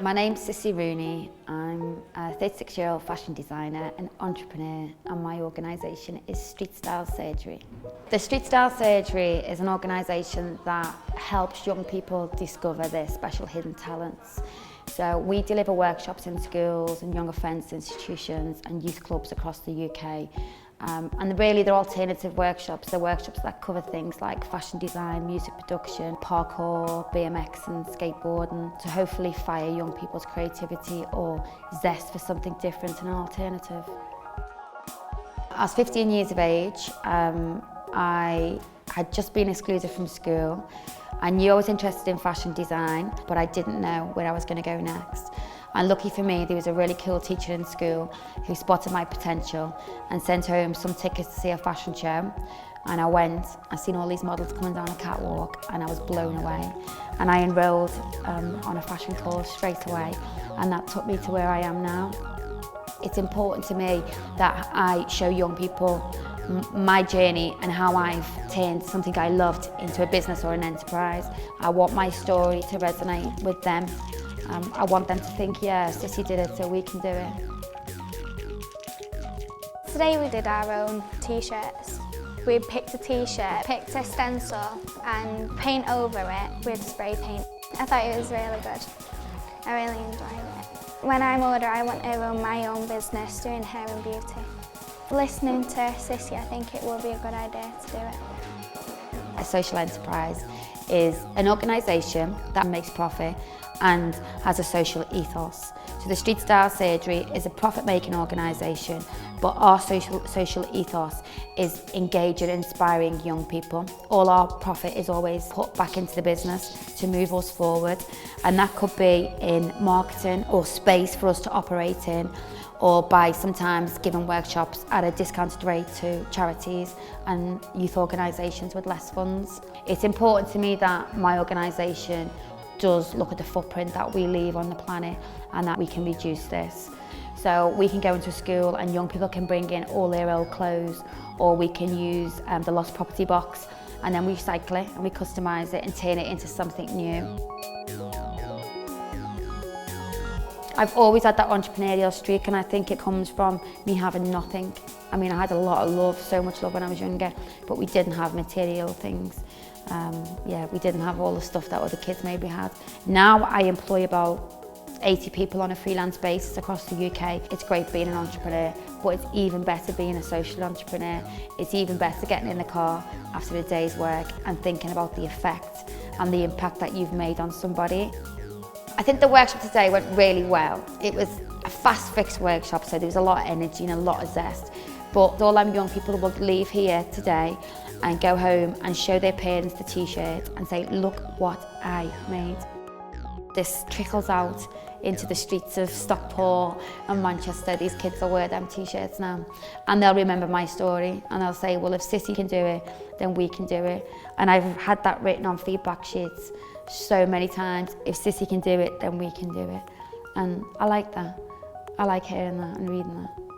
My name's Sissy Rooney. I'm a 36-year-old fashion designer and entrepreneur, and my organisation is Street Style Surgery. The Street Style Surgery is an organisation that helps young people discover their special hidden talents. So we deliver workshops in schools and young offence institutions and youth clubs across the UK. And really they're alternative workshops. They're workshops that cover things like fashion design, music production, parkour, BMX and skateboarding to hopefully fire young people's creativity or zest for something different and an alternative. I was 15 years of age. I had just been excluded from school. I knew I was interested in fashion design, but I didn't know where I was going to go next. And lucky for me, there was a really cool teacher in school who spotted my potential and sent home some tickets to see a fashion show. And I went, I seen all these models coming down a catwalk and I was blown away. And I enrolled on a fashion course straight away, and that took me to where I am now. It's important to me that I show young people my journey and how I've turned something I loved into a business or an enterprise. I want my story to resonate with them. I want them to think, yeah, Sissy did it, so we can do it. Today we did our own t-shirts. We picked a t-shirt, picked a stencil and paint over it with spray paint. I thought it was really good. I really enjoyed it. When I'm older, I want to run my own business doing hair and beauty. Listening to Sissy, I think it will be a good idea to do it. A social enterprise is an organisation that makes profit and has a social ethos. So the Street Style Surgery is a profit-making organisation, but our social ethos is engaging and inspiring young people. All our profit is always put back into the business to move us forward, and that could be in marketing or space for us to operate in, or by sometimes giving workshops at a discounted rate to charities and youth organisations with less funds. It's important to me that my organisation does look at the footprint that we leave on the planet and that we can reduce this. So we can go into a school and young people can bring in all their old clothes, or we can use the lost property box and then we recycle it and we customise it and turn it into something new. I've always had that entrepreneurial streak, and I think it comes from me having nothing. I mean, I had a lot of love, so much love when I was younger, but we didn't have material things. We didn't have all the stuff that other kids maybe had. Now I employ about 80 people on a freelance basis across the UK. It's great being an entrepreneur, but it's even better being a social entrepreneur. It's even better getting in the car after a day's work and thinking about the effect and the impact that you've made on somebody. I think the workshop today went really well. It was a fast fix workshop, so there was a lot of energy and a lot of zest. But all them young people will leave here today and go home and show their parents the t-shirt and say, look what I made. This trickles out into the streets of Stockport and Manchester. These kids will wear them t-shirts now, and they'll remember my story and they'll say, well, if Sissy can do it, then we can do it. And I've had that written on feedback sheets so many times. If Sissy can do it, then we can do it. And I like that. I like hearing that and reading that.